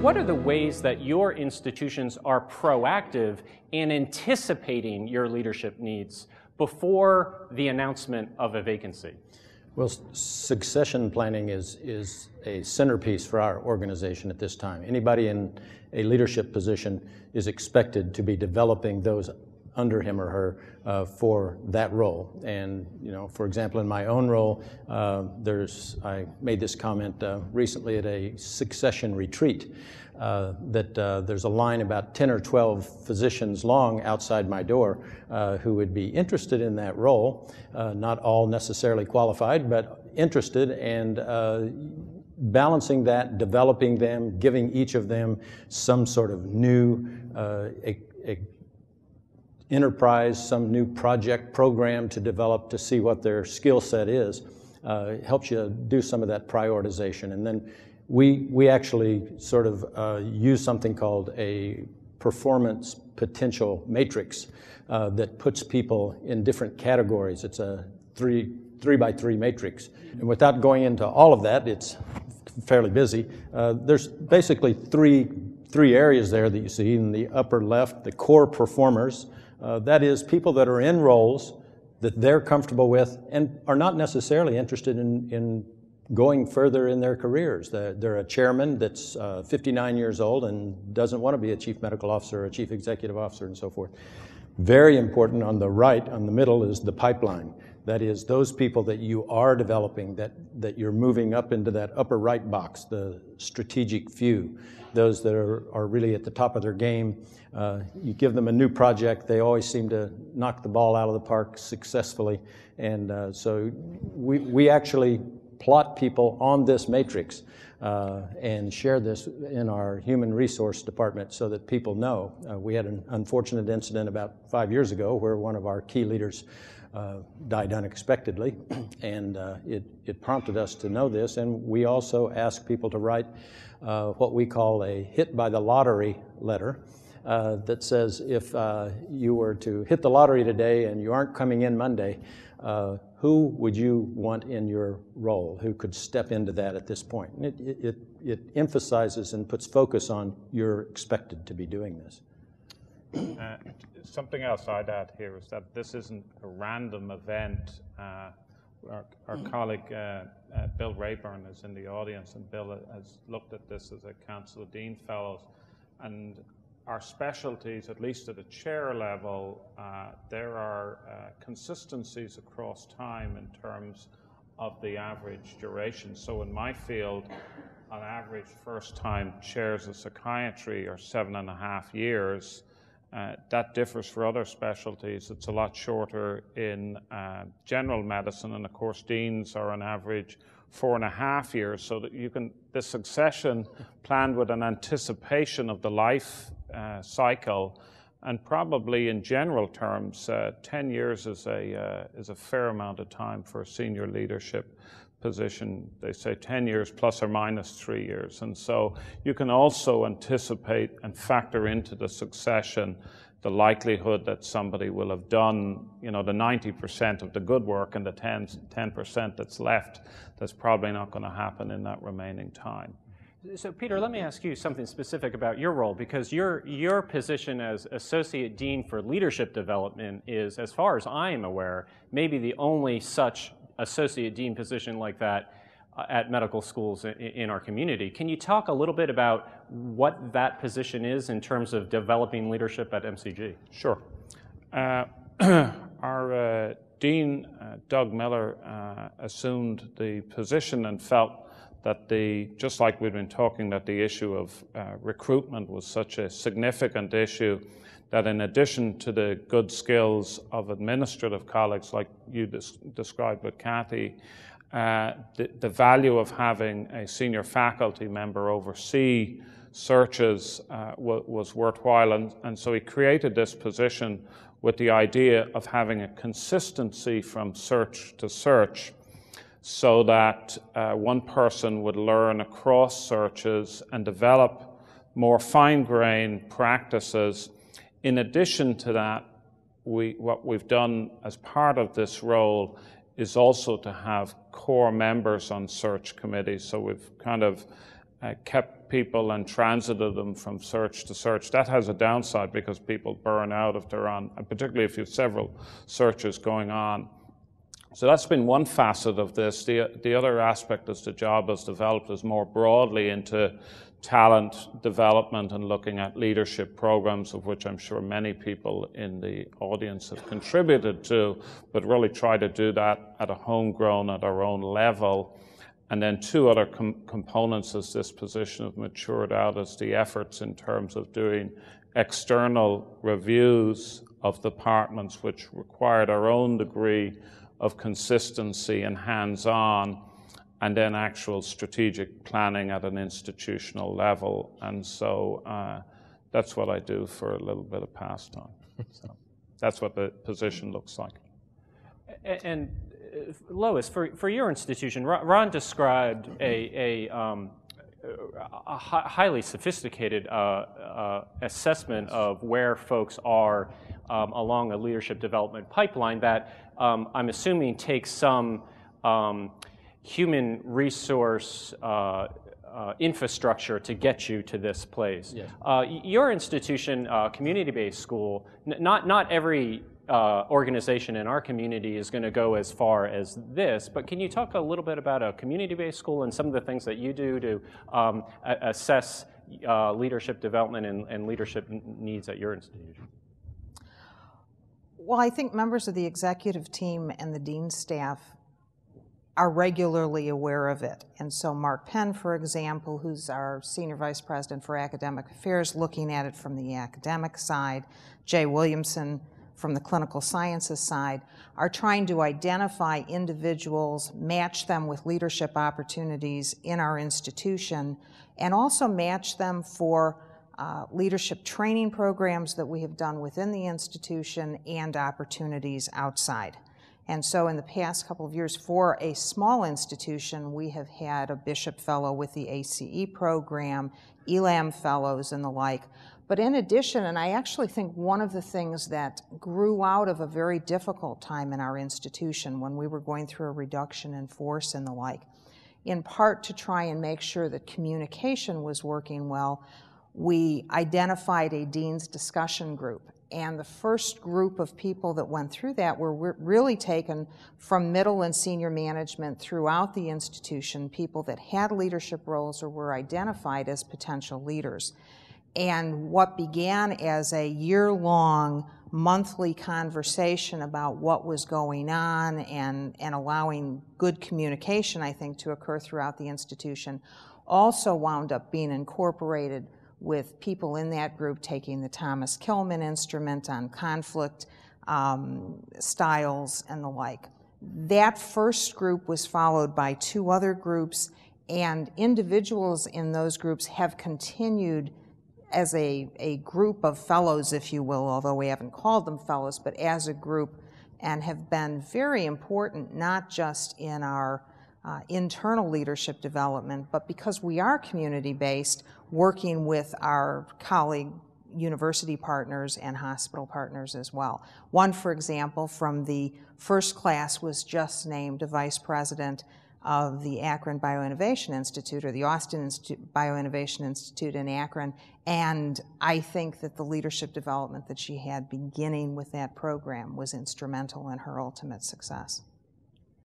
what are the ways that your institutions are proactive in anticipating your leadership needs before the announcement of a vacancy? Well, succession planning is a centerpiece for our organization at this time. Anybody in a leadership position is expected to be developing those under him or her for that role. And, you know, for example, in my own role, I made this comment recently at a succession retreat, that there's a line about 10 or 12 physicians long outside my door who would be interested in that role, not all necessarily qualified, but interested, and balancing that, developing them, giving each of them some sort of new enterprise, some new project program to develop to see what their skill set is, helps you do some of that prioritization. And then we actually sort of use something called a performance potential matrix that puts people in different categories. It's a three by three matrix. And without going into all of that, it's fairly busy. There's basically three areas there that you see in the upper left: the core performers. That is people that are in roles that they're comfortable with and are not necessarily interested in going further in their careers. They're a chairman that's 59 years old and doesn't want to be a chief medical officer or a chief executive officer and so forth. Very important on the right, on the middle, is the pipeline. That is those people that you are developing, that you're moving up into that upper right box, the strategic few, those that are really at the top of their game. You give them a new project, they always seem to knock the ball out of the park successfully. And so we actually plot people on this matrix and share this in our human resource department so that people know. We had an unfortunate incident about 5 years ago where one of our key leaders died unexpectedly, and it prompted us to know this. And we also ask people to write what we call a hit by the lottery letter that says if you were to hit the lottery today and you aren't coming in Monday, who would you want in your role? Who could step into that at this point? And it emphasizes and puts focus on you're expected to be doing this. Something else I'd add here is that this isn't a random event. Our colleague Bill Rayburn is in the audience, and Bill has looked at this as a Council of Dean Fellows. And our specialties, at least at a chair level, there are consistencies across time in terms of the average duration. So in my field, on average, first-time chairs of psychiatry are 7.5 years. That differs for other specialties. It's a lot shorter in general medicine, and of course, deans are on average 4.5 years. So that the succession planned with an anticipation of the life cycle, and probably in general terms, 10 years is a fair amount of time for a senior leadership position. They say 10 years plus or minus 3 years. And so you can also anticipate and factor into the succession the likelihood that somebody will have done, the 90% of the good work and the 10% that's left that's probably not going to happen in that remaining time. So, Peter, let me ask you something specific about your role, because your position as Associate Dean for Leadership Development is, as far as I am aware, maybe the only such Associate Dean position like that at medical schools in our community. Can you talk a little bit about what that position is in terms of developing leadership at MCG? Sure. Our Dean, Doug Miller, assumed the position and felt that just like we've been talking, that the issue of recruitment was such a significant issue that in addition to the good skills of administrative colleagues like you described with Kathy, the value of having a senior faculty member oversee searches was worthwhile. And so he created this position with the idea of having a consistency from search to search, so that one person would learn across searches and develop more fine-grained practices. In addition to that, what we've done as part of this role is also to have core members on search committees. So we've kind of kept people and transited them from search to search. That has a downside because people burn out if they're on, and particularly if you have several searches going on. So that's been one facet of this. The other aspect as the job has developed is more broadly into talent development and looking at leadership programs, of which I'm sure many people in the audience have contributed to, but really try to do that at a homegrown, at our own level. And then two other components as this position have matured out is the efforts in terms of doing external reviews of departments, which required our own degree of consistency and hands-on, and then actual strategic planning at an institutional level. And so that's what I do for a little bit of pastime. So that's what the position looks like. And Lois, for your institution, Ron described a highly sophisticated assessment of where folks are along a leadership development pipeline that I'm assuming takes some human resource infrastructure to get you to this place. Yes. Your institution, community-based school, not every organization in our community is going to go as far as this, but can you talk a little bit about a community-based school and some of the things that you do to assess leadership development and leadership needs at your institution? Well, I think members of the executive team and the dean's staff are regularly aware of it. And so Mark Penn, for example, who's our Senior Vice President for Academic Affairs, looking at it from the academic side, Jay Williamson from the clinical sciences side, are trying to identify individuals, match them with leadership opportunities in our institution, and also match them for leadership training programs that we have done within the institution and opportunities outside. And so in the past couple of years, for a small institution, we have had a Bishop Fellow with the ACE program, ELAM Fellows and the like. But in addition, and I actually think one of the things that grew out of a very difficult time in our institution when we were going through a reduction in force and the like, in part to try and make sure that communication was working well, we identified a dean's discussion group. And the first group of people that went through that were really taken from middle and senior management throughout the institution, people that had leadership roles or were identified as potential leaders. And what began as a year-long monthly conversation about what was going on and allowing good communication, I think, to occur throughout the institution, also wound up being incorporated with people in that group taking the Thomas Kilman instrument on conflict styles and the like. That first group was followed by two other groups, and individuals in those groups have continued as a group of fellows, if you will, although we haven't called them fellows, but as a group, and have been very important, not just in our internal leadership development, but because we are community-based, working with our colleague university partners and hospital partners as well. One, for example, from the first class was just named a vice president of the Akron Bioinnovation Institute, or the Austin Bioinnovation Institute in Akron, and I think that the leadership development that she had beginning with that program was instrumental in her ultimate success.